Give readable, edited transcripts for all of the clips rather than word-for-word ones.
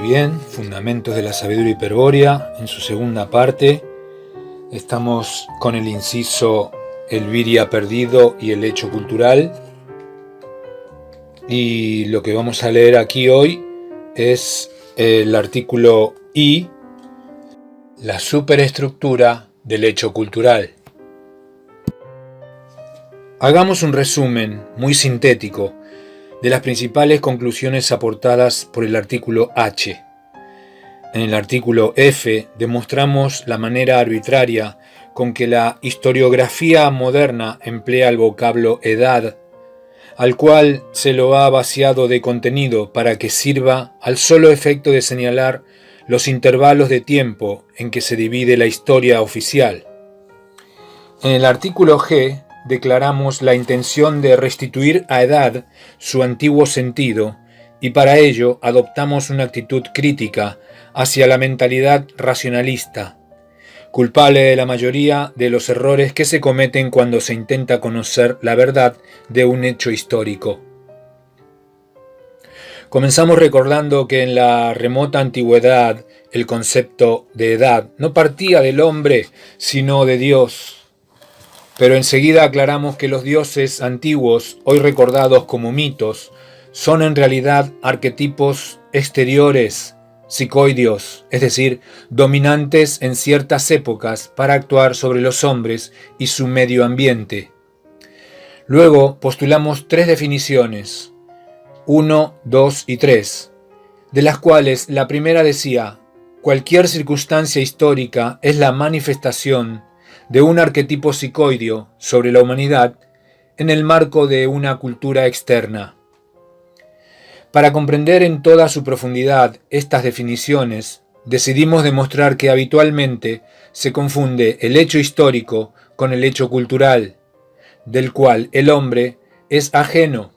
bien, Fundamentos de la Sabiduría Hiperbórea, en su segunda parte. Estamos con el inciso El viria perdido y el hecho cultural. Y lo que vamos a leer aquí hoy es el artículo I, la superestructura del hecho cultural. Hagamos un resumen muy sintético de las principales conclusiones aportadas por el artículo H. En el artículo F demostramos la manera arbitraria con que la historiografía moderna emplea el vocablo edad, al cual se lo ha vaciado de contenido para que sirva al solo efecto de señalar los intervalos de tiempo en que se divide la historia oficial. En el artículo G declaramos la intención de restituir a edad su antiguo sentido y para ello adoptamos una actitud crítica hacia la mentalidad racionalista, culpable de la mayoría de los errores que se cometen cuando se intenta conocer la verdad de un hecho histórico. Comenzamos recordando que en la remota antigüedad el concepto de edad no partía del hombre, sino de Dios. Pero enseguida aclaramos que los dioses antiguos, hoy recordados como mitos, son en realidad arquetipos exteriores, psicoideos, es decir, dominantes en ciertas épocas para actuar sobre los hombres y su medio ambiente. Luego postulamos 3 definiciones, 1, 2 y 3, de las cuales la primera decía: cualquier circunstancia histórica es la manifestación de un arquetipo psicoideo sobre la humanidad en el marco de una cultura externa. Para comprender en toda su profundidad estas definiciones, decidimos demostrar que habitualmente se confunde el hecho histórico con el hecho cultural, del cual el hombre es ajeno.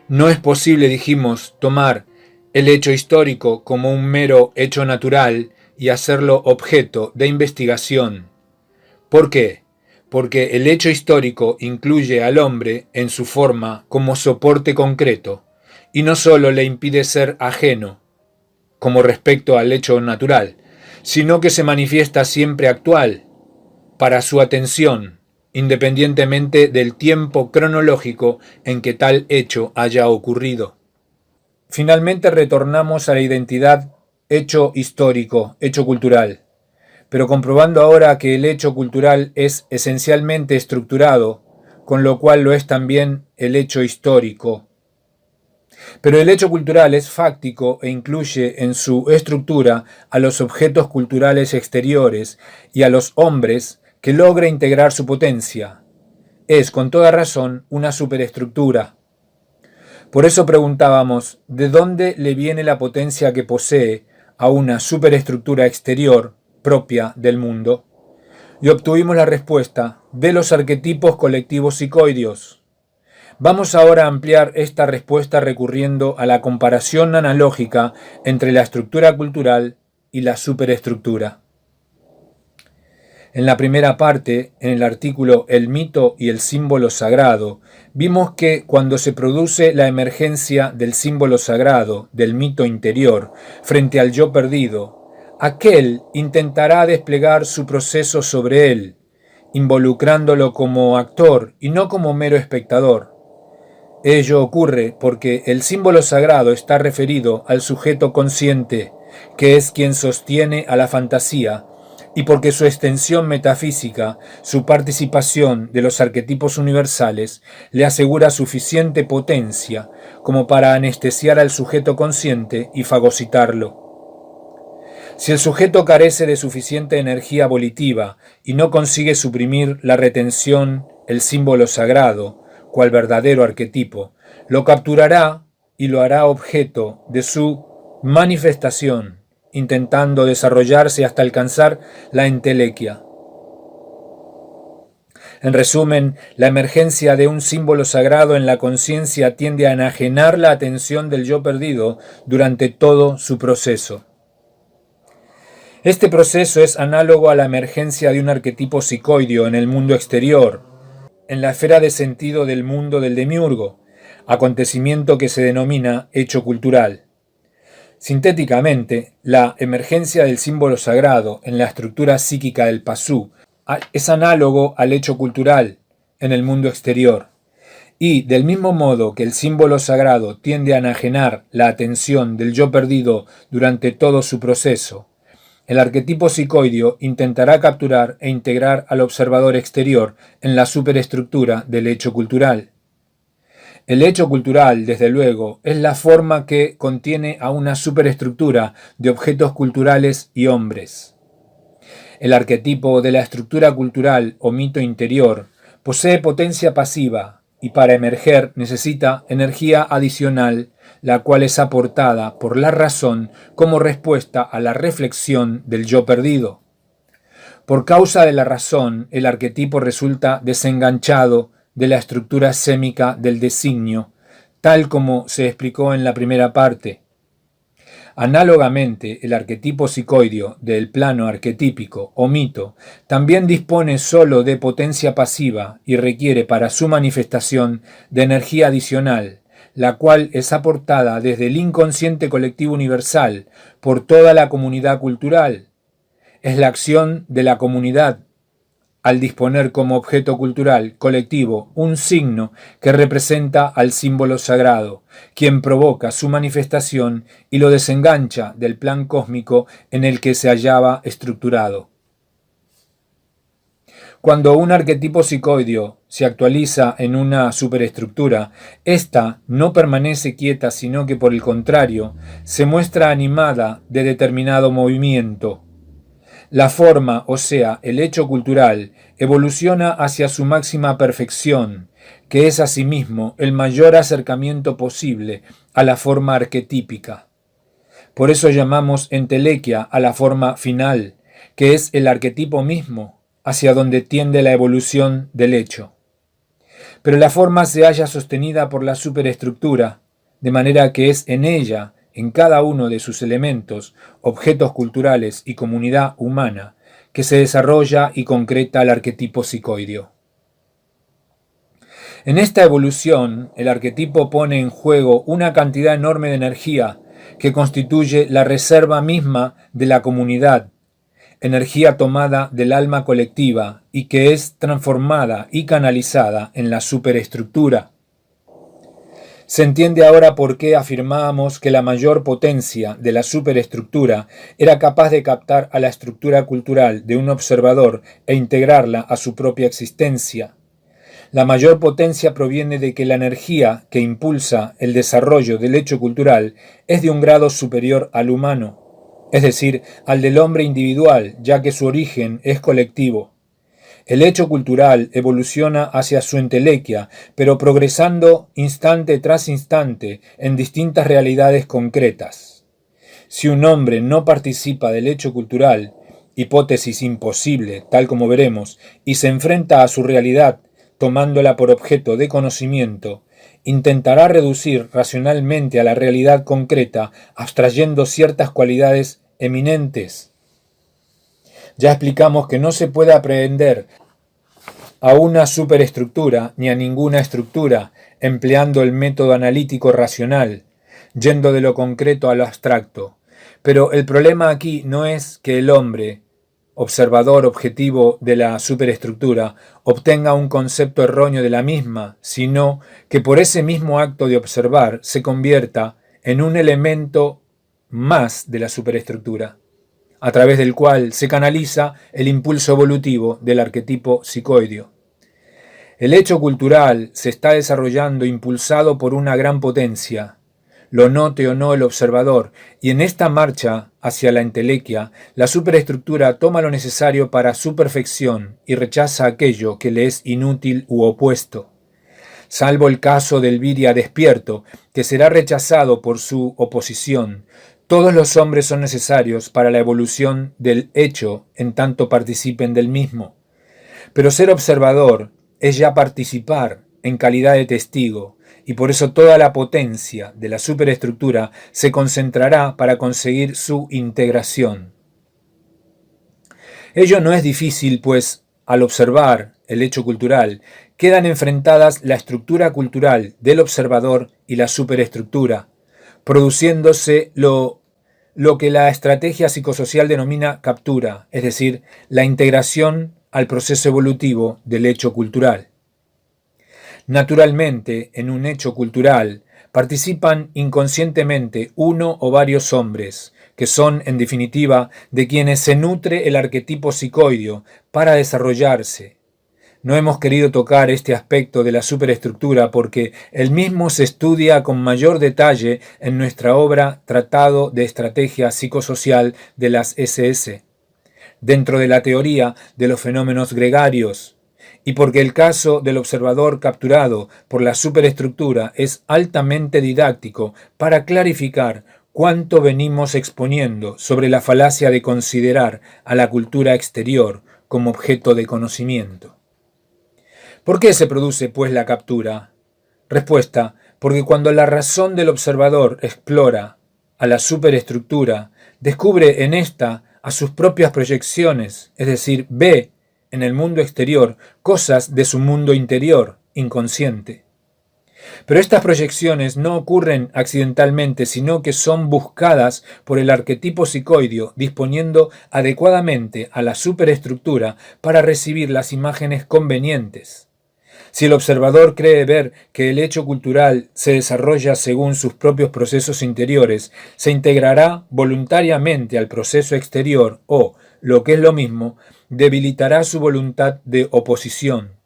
No es posible, dijimos, tomar el hecho histórico como un mero hecho natural y hacerlo objeto de investigación. ¿Por qué? Porque el hecho histórico incluye al hombre en su forma como soporte concreto y no solo le impide ser ajeno, como respecto al hecho natural, sino que se manifiesta siempre actual para su atención, independientemente del tiempo cronológico en que tal hecho haya ocurrido. Finalmente retornamos a la identidad hecho histórico, hecho cultural, pero comprobando ahora que el hecho cultural es esencialmente estructurado, con lo cual lo es también el hecho histórico. Pero el hecho cultural es fáctico e incluye en su estructura a los objetos culturales exteriores y a los hombres que logra integrar su potencia. Es, con toda razón, una superestructura. Por eso preguntábamos, ¿de dónde le viene la potencia que posee a una superestructura exterior propia del mundo? Y obtuvimos la respuesta de los arquetipos colectivos psicoideos. Vamos ahora a ampliar esta respuesta recurriendo a la comparación analógica entre la estructura cultural y la superestructura. En la primera parte, en el artículo El mito y el símbolo sagrado, vimos que cuando se produce la emergencia del símbolo sagrado, del mito interior, frente al yo perdido, aquel intentará desplegar su proceso sobre él, involucrándolo como actor y no como mero espectador. Ello ocurre porque el símbolo sagrado está referido al sujeto consciente, que es quien sostiene a la fantasía, y porque su extensión metafísica, su participación de los arquetipos universales, le asegura suficiente potencia como para anestesiar al sujeto consciente y fagocitarlo. Si el sujeto carece de suficiente energía volitiva y no consigue suprimir la retención, el símbolo sagrado, cual verdadero arquetipo, lo capturará y lo hará objeto de su manifestación, intentando desarrollarse hasta alcanzar la entelequia. En resumen, la emergencia de un símbolo sagrado en la conciencia tiende a enajenar la atención del yo perdido durante todo su proceso. Este proceso es análogo a la emergencia de un arquetipo psicoideo en el mundo exterior, en la esfera de sentido del mundo del demiurgo, acontecimiento que se denomina hecho cultural. Sintéticamente, la emergencia del símbolo sagrado en la estructura psíquica del pasú es análogo al hecho cultural en el mundo exterior. Y, del mismo modo que el símbolo sagrado tiende a enajenar la atención del yo perdido durante todo su proceso, el arquetipo psicoideo intentará capturar e integrar al observador exterior en la superestructura del hecho cultural. El hecho cultural, desde luego, es la forma que contiene a una superestructura de objetos culturales y hombres. El arquetipo de la estructura cultural o mito interior posee potencia pasiva y para emerger necesita energía adicional, la cual es aportada por la razón como respuesta a la reflexión del yo perdido. Por causa de la razón, el arquetipo resulta desenganchado de la estructura sémica del designio, tal como se explicó en la primera parte. Análogamente, el arquetipo psicoideo del plano arquetípico o mito también dispone solo de potencia pasiva y requiere para su manifestación de energía adicional, la cual es aportada desde el inconsciente colectivo universal por toda la comunidad cultural. Es la acción de la comunidad al disponer como objeto cultural colectivo un signo que representa al símbolo sagrado, quien provoca su manifestación y lo desengancha del plan cósmico en el que se hallaba estructurado. Cuando un arquetipo psicoideo se actualiza en una superestructura, ésta no permanece quieta, sino que por el contrario, se muestra animada de determinado movimiento. La forma, o sea, el hecho cultural, evoluciona hacia su máxima perfección, que es asimismo el mayor acercamiento posible a la forma arquetípica. Por eso llamamos entelequia a la forma final, que es el arquetipo mismo, hacia donde tiende la evolución del hecho. Pero la forma se halla sostenida por la superestructura, de manera que es en ella, en cada uno de sus elementos, objetos culturales y comunidad humana, que se desarrolla y concreta el arquetipo psicoideo. En esta evolución, el arquetipo pone en juego una cantidad enorme de energía que constituye la reserva misma de la comunidad, energía tomada del alma colectiva y que es transformada y canalizada en la superestructura. Se entiende ahora por qué afirmábamos que la mayor potencia de la superestructura era capaz de captar a la estructura cultural de un observador e integrarla a su propia existencia. La mayor potencia proviene de que la energía que impulsa el desarrollo del hecho cultural es de un grado superior al humano, es decir, al del hombre individual, ya que su origen es colectivo. El hecho cultural evoluciona hacia su entelequia, pero progresando instante tras instante en distintas realidades concretas. Si un hombre no participa del hecho cultural, hipótesis imposible, tal como veremos, y se enfrenta a su realidad, tomándola por objeto de conocimiento, intentará reducir racionalmente a la realidad concreta, abstrayendo ciertas cualidades eminentes. Ya explicamos que no se puede aprehender a una superestructura ni a ninguna estructura empleando el método analítico racional, yendo de lo concreto a lo abstracto. Pero el problema aquí no es que el hombre, observador objetivo de la superestructura, obtenga un concepto erróneo de la misma, sino que por ese mismo acto de observar se convierta en un elemento más de la superestructura, a través del cual se canaliza el impulso evolutivo del arquetipo psicoideo. El hecho cultural se está desarrollando impulsado por una gran potencia, lo note o no el observador, y en esta marcha hacia la entelequia, la superestructura toma lo necesario para su perfección y rechaza aquello que le es inútil u opuesto. Salvo el caso del viria despierto, que será rechazado por su oposición, todos los hombres son necesarios para la evolución del hecho en tanto participen del mismo. Pero ser observador es ya participar en calidad de testigo, y por eso toda la potencia de la superestructura se concentrará para conseguir su integración. Ello no es difícil, pues al observar el hecho cultural, quedan enfrentadas la estructura cultural del observador y la superestructura, produciéndose lo lo que la estrategia psicosocial denomina captura, es decir, la integración al proceso evolutivo del hecho cultural. Naturalmente, en un hecho cultural, participan inconscientemente uno o varios hombres, que son, en definitiva, de quienes se nutre el arquetipo psicoideo para desarrollarse. No hemos querido tocar este aspecto de la superestructura porque el mismo se estudia con mayor detalle en nuestra obra Tratado de Estrategia Psicosocial de las SS, dentro de la teoría de los fenómenos gregarios, y porque el caso del observador capturado por la superestructura es altamente didáctico para clarificar cuánto venimos exponiendo sobre la falacia de considerar a la cultura exterior como objeto de conocimiento. ¿Por qué se produce, pues, la captura? Respuesta: porque cuando la razón del observador explora a la superestructura, descubre en ésta a sus propias proyecciones, es decir, ve en el mundo exterior cosas de su mundo interior, inconsciente. Pero estas proyecciones no ocurren accidentalmente, sino que son buscadas por el arquetipo psicoideo, disponiendo adecuadamente a la superestructura para recibir las imágenes convenientes. Si el observador cree ver que el hecho cultural se desarrolla según sus propios procesos interiores, se integrará voluntariamente al proceso exterior o, lo que es lo mismo, debilitará su voluntad de oposición.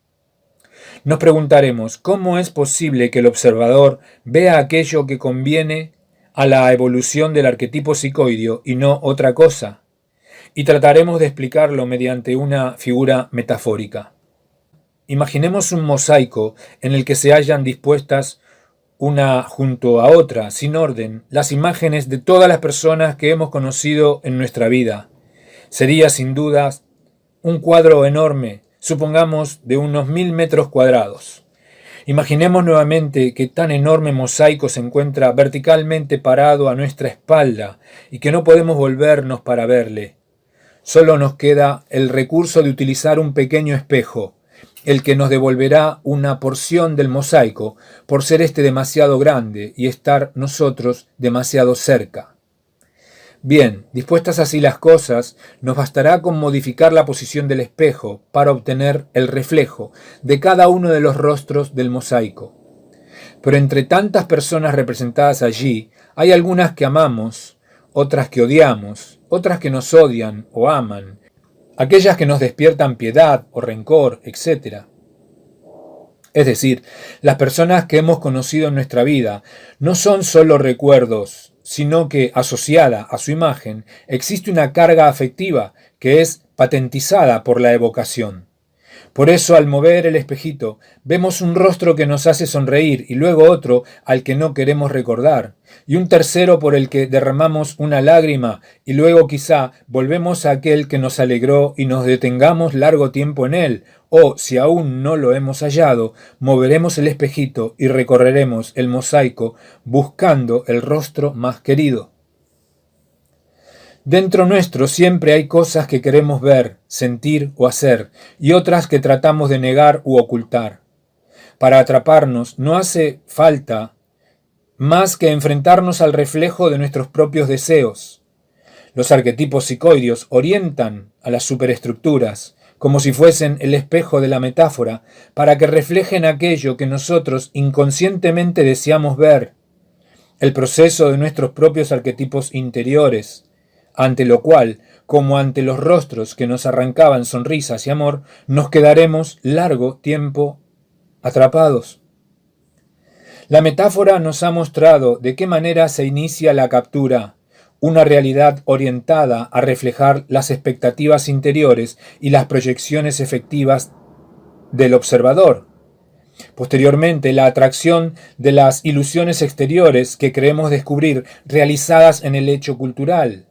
Nos preguntaremos, ¿cómo es posible que el observador vea aquello que conviene a la evolución del arquetipo psicoideo y no otra cosa? Y trataremos de explicarlo mediante una figura metafórica. Imaginemos un mosaico en el que se hallan dispuestas una junto a otra, sin orden, las imágenes de todas las personas que hemos conocido en nuestra vida. Sería sin duda un cuadro enorme, supongamos de unos 1000 metros cuadrados. Imaginemos nuevamente que tan enorme mosaico se encuentra verticalmente parado a nuestra espalda y que no podemos volvernos para verle. Solo nos queda el recurso de utilizar un pequeño espejo, el que nos devolverá una porción del mosaico por ser este demasiado grande y estar nosotros demasiado cerca. Bien, dispuestas así las cosas, nos bastará con modificar la posición del espejo para obtener el reflejo de cada uno de los rostros del mosaico. Pero entre tantas personas representadas allí, hay algunas que amamos, otras que odiamos, otras que nos odian o aman, aquellas que nos despiertan piedad o rencor, etc. Es decir, las personas que hemos conocido en nuestra vida no son solo recuerdos, sino que asociada a su imagen existe una carga afectiva que es patentizada por la evocación. Por eso, al mover el espejito, vemos un rostro que nos hace sonreír y luego otro al que no queremos recordar, y un tercero por el que derramamos una lágrima y luego quizá volvemos a aquel que nos alegró y nos detengamos largo tiempo en él, o, si aún no lo hemos hallado, moveremos el espejito y recorreremos el mosaico buscando el rostro más querido. Dentro nuestro siempre hay cosas que queremos ver, sentir o hacer, y otras que tratamos de negar u ocultar. Para atraparnos no hace falta más que enfrentarnos al reflejo de nuestros propios deseos. Los arquetipos psicoideos orientan a las superestructuras, como si fuesen el espejo de la metáfora, para que reflejen aquello que nosotros inconscientemente deseamos ver, el proceso de nuestros propios arquetipos interiores, ante lo cual, como ante los rostros que nos arrancaban sonrisas y amor, nos quedaremos largo tiempo atrapados. La metáfora nos ha mostrado de qué manera se inicia la captura, una realidad orientada a reflejar las expectativas interiores y las proyecciones efectivas del observador. Posteriormente, la atracción de las ilusiones exteriores que creemos descubrir realizadas en el hecho cultural.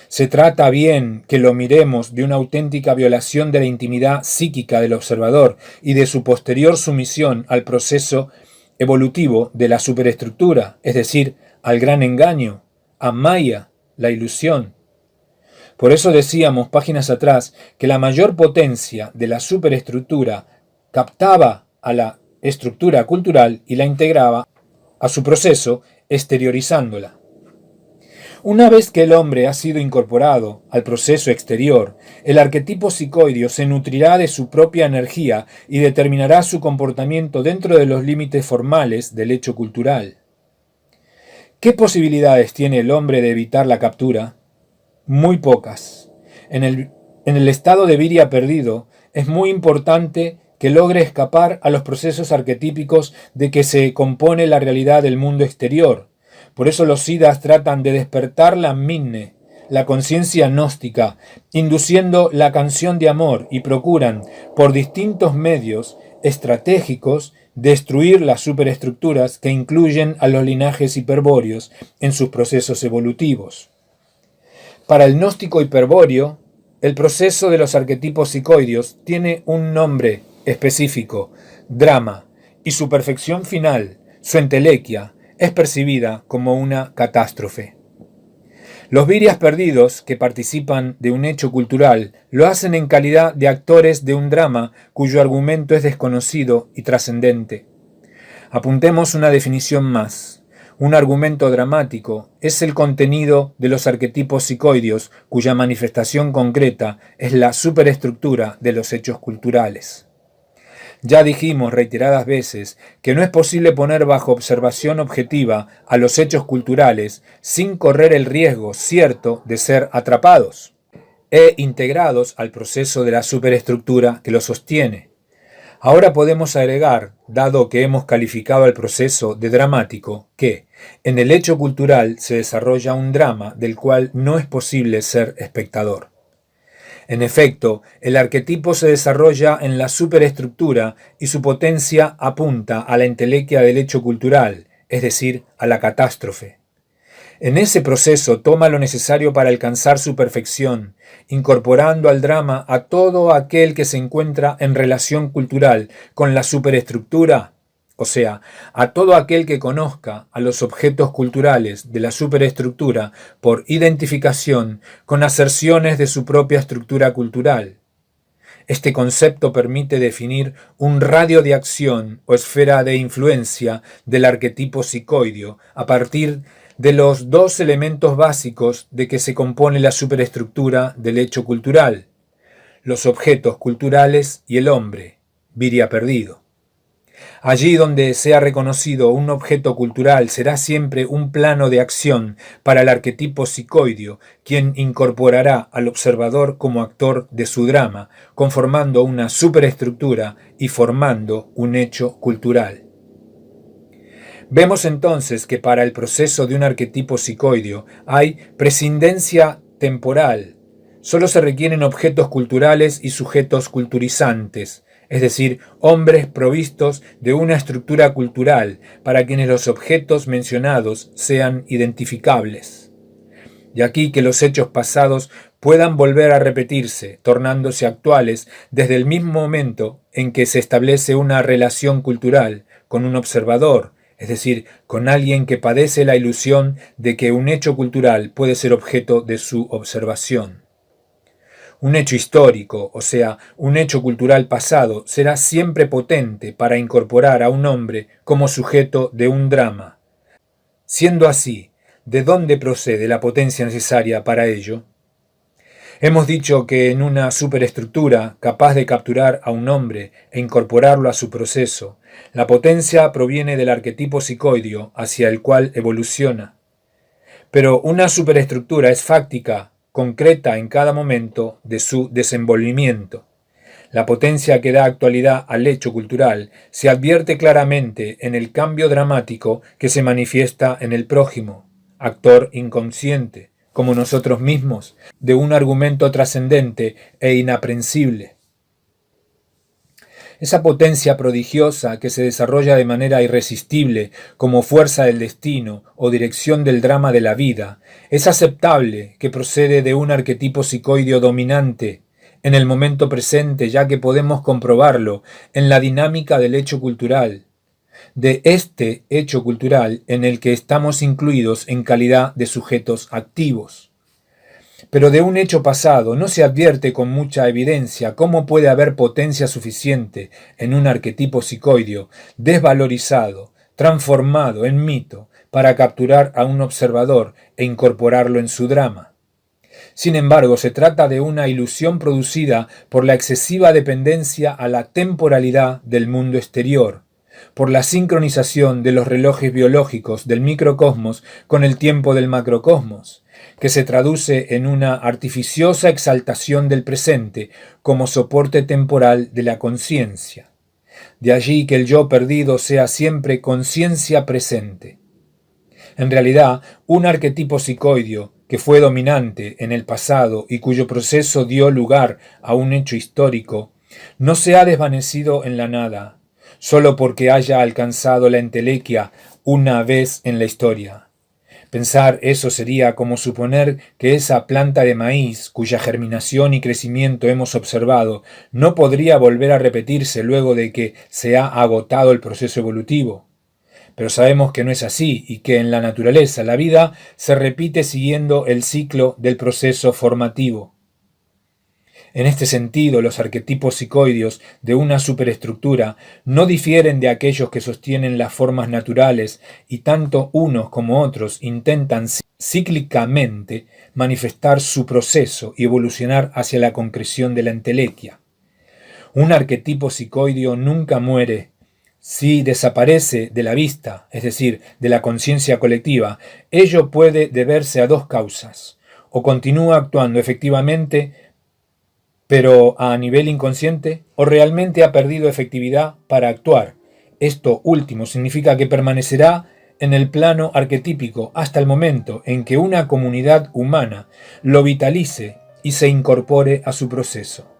Se trata bien que lo miremos de una auténtica violación de la intimidad psíquica del observador y de su posterior sumisión al proceso evolutivo de la superestructura, es decir, al gran engaño, a Maya, la ilusión. Por eso decíamos páginas atrás que la mayor potencia de la superestructura captaba a la estructura cultural y la integraba a su proceso exteriorizándola. Una vez que el hombre ha sido incorporado al proceso exterior, el arquetipo psicoideo se nutrirá de su propia energía y determinará su comportamiento dentro de los límites formales del hecho cultural. ¿Qué posibilidades tiene el hombre de evitar la captura? Muy pocas. En el estado de viria perdido, es muy importante que logre escapar a los procesos arquetípicos de que se compone la realidad del mundo exterior. Por eso los siddhas tratan de despertar la minne, la conciencia gnóstica, induciendo la canción de amor y procuran, por distintos medios estratégicos, destruir las superestructuras que incluyen a los linajes hiperbóreos en sus procesos evolutivos. Para el gnóstico hiperbóreo, el proceso de los arquetipos psicoideos tiene un nombre específico, drama, y su perfección final, su entelequia, es percibida como una catástrofe. Los virias perdidos que participan de un hecho cultural lo hacen en calidad de actores de un drama cuyo argumento es desconocido y trascendente. Apuntemos una definición más. Un argumento dramático es el contenido de los arquetipos psicoideos cuya manifestación concreta es la superestructura de los hechos culturales. Ya dijimos reiteradas veces que no es posible poner bajo observación objetiva a los hechos culturales sin correr el riesgo cierto de ser atrapados e integrados al proceso de la superestructura que los sostiene. Ahora podemos agregar, dado que hemos calificado al proceso de dramático, que en el hecho cultural se desarrolla un drama del cual no es posible ser espectador. En efecto, el arquetipo se desarrolla en la superestructura y su potencia apunta a la entelequia del hecho cultural, es decir, a la catástrofe. En ese proceso toma lo necesario para alcanzar su perfección, incorporando al drama a todo aquel que se encuentra en relación cultural con la superestructura, o sea, a todo aquel que conozca a los objetos culturales de la superestructura por identificación con aserciones de su propia estructura cultural. Este concepto permite definir un radio de acción o esfera de influencia del arquetipo psicoideo a partir de los dos elementos básicos de que se compone la superestructura del hecho cultural: los objetos culturales y el hombre, viria perdido. Allí donde sea reconocido un objeto cultural será siempre un plano de acción para el arquetipo psicoideo, quien incorporará al observador como actor de su drama, conformando una superestructura y formando un hecho cultural. Vemos entonces que para el proceso de un arquetipo psicoideo hay prescindencia temporal. Solo se requieren objetos culturales y sujetos culturizantes, es decir, hombres provistos de una estructura cultural para quienes los objetos mencionados sean identificables. Y aquí que los hechos pasados puedan volver a repetirse, tornándose actuales desde el mismo momento en que se establece una relación cultural con un observador, es decir, con alguien que padece la ilusión de que un hecho cultural puede ser objeto de su observación. Un hecho histórico, o sea, un hecho cultural pasado, será siempre potente para incorporar a un hombre como sujeto de un drama. Siendo así, ¿de dónde procede la potencia necesaria para ello? Hemos dicho que en una superestructura capaz de capturar a un hombre e incorporarlo a su proceso, la potencia proviene del arquetipo psicoideo hacia el cual evoluciona. Pero una superestructura es fáctica, concreta en cada momento de su desenvolvimiento. La potencia que da actualidad al hecho cultural se advierte claramente en el cambio dramático que se manifiesta en el prójimo, actor inconsciente, como nosotros mismos, de un argumento trascendente e inaprensible. Esa potencia prodigiosa que se desarrolla de manera irresistible como fuerza del destino o dirección del drama de la vida, es aceptable que procede de un arquetipo psicoideo dominante en el momento presente, ya que podemos comprobarlo en la dinámica del hecho cultural, de este hecho cultural en el que estamos incluidos en calidad de sujetos activos. Pero de un hecho pasado no se advierte con mucha evidencia cómo puede haber potencia suficiente en un arquetipo psicoideo desvalorizado, transformado en mito, para capturar a un observador e incorporarlo en su drama. Sin embargo, se trata de una ilusión producida por la excesiva dependencia a la temporalidad del mundo exterior, por la sincronización de los relojes biológicos del microcosmos con el tiempo del macrocosmos, que se traduce en una artificiosa exaltación del presente como soporte temporal de la conciencia. De allí que el yo perdido sea siempre conciencia presente. En realidad, un arquetipo psicoideo que fue dominante en el pasado y cuyo proceso dio lugar a un hecho histórico, no se ha desvanecido en la nada, solo porque haya alcanzado la entelequia una vez en la historia. Pensar eso sería como suponer que esa planta de maíz, cuya germinación y crecimiento hemos observado, no podría volver a repetirse luego de que se ha agotado el proceso evolutivo. Pero sabemos que no es así y que en la naturaleza la vida se repite siguiendo el ciclo del proceso formativo. En este sentido, los arquetipos psicoideos de una superestructura no difieren de aquellos que sostienen las formas naturales y tanto unos como otros intentan cíclicamente manifestar su proceso y evolucionar hacia la concreción de la entelequia. Un arquetipo psicoideo nunca muere. Si desaparece de la vista, es decir, de la conciencia colectiva, ello puede deberse a dos causas. O continúa actuando efectivamente, pero a nivel inconsciente, o realmente ha perdido efectividad para actuar. Esto último significa que permanecerá en el plano arquetípico hasta el momento en que una comunidad humana lo vitalice y se incorpore a su proceso.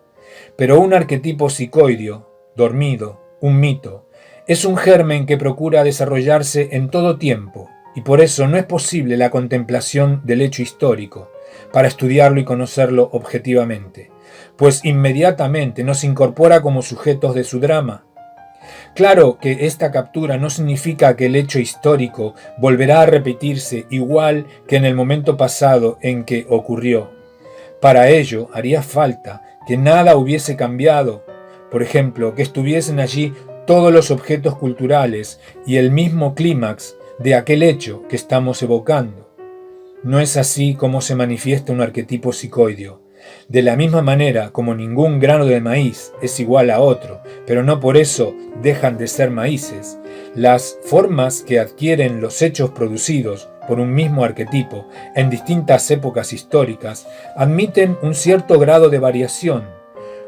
Pero un arquetipo psicoideo, dormido, un mito, es un germen que procura desarrollarse en todo tiempo, y por eso no es posible la contemplación del hecho histórico, para estudiarlo y conocerlo objetivamente, pues inmediatamente nos incorpora como sujetos de su drama. Claro que esta captura no significa que el hecho histórico volverá a repetirse igual que en el momento pasado en que ocurrió. Para ello haría falta que nada hubiese cambiado, por ejemplo, que estuviesen allí todos los objetos culturales y el mismo clímax de aquel hecho que estamos evocando. No es así como se manifiesta un arquetipo psicoideo. De la misma manera como ningún grano de maíz es igual a otro, pero no por eso dejan de ser maíces, las formas que adquieren los hechos producidos por un mismo arquetipo en distintas épocas históricas admiten un cierto grado de variación,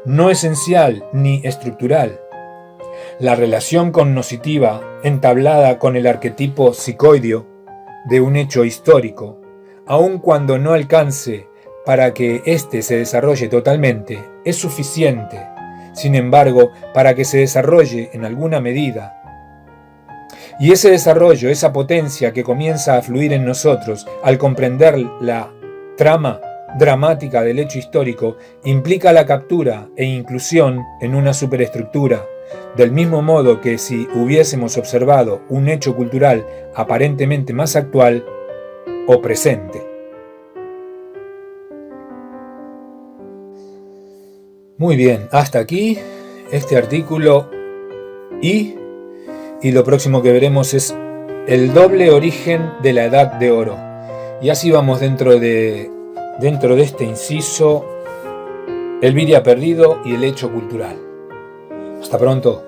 no esencial ni estructural. La relación cognoscitiva entablada con el arquetipo psicoideo de un hecho histórico, aun cuando no alcance para que éste se desarrolle totalmente, es suficiente. Sin embargo, para que se desarrolle en alguna medida, y ese desarrollo, esa potencia que comienza a fluir en nosotros al comprender la trama dramática del hecho histórico, implica la captura e inclusión en una superestructura, del mismo modo que si hubiésemos observado un hecho cultural aparentemente más actual o presente. Muy bien, hasta aquí este artículo y lo próximo que veremos es el doble origen de la Edad de Oro. Y así vamos dentro de este inciso, el Viria perdido y el hecho cultural. Hasta pronto.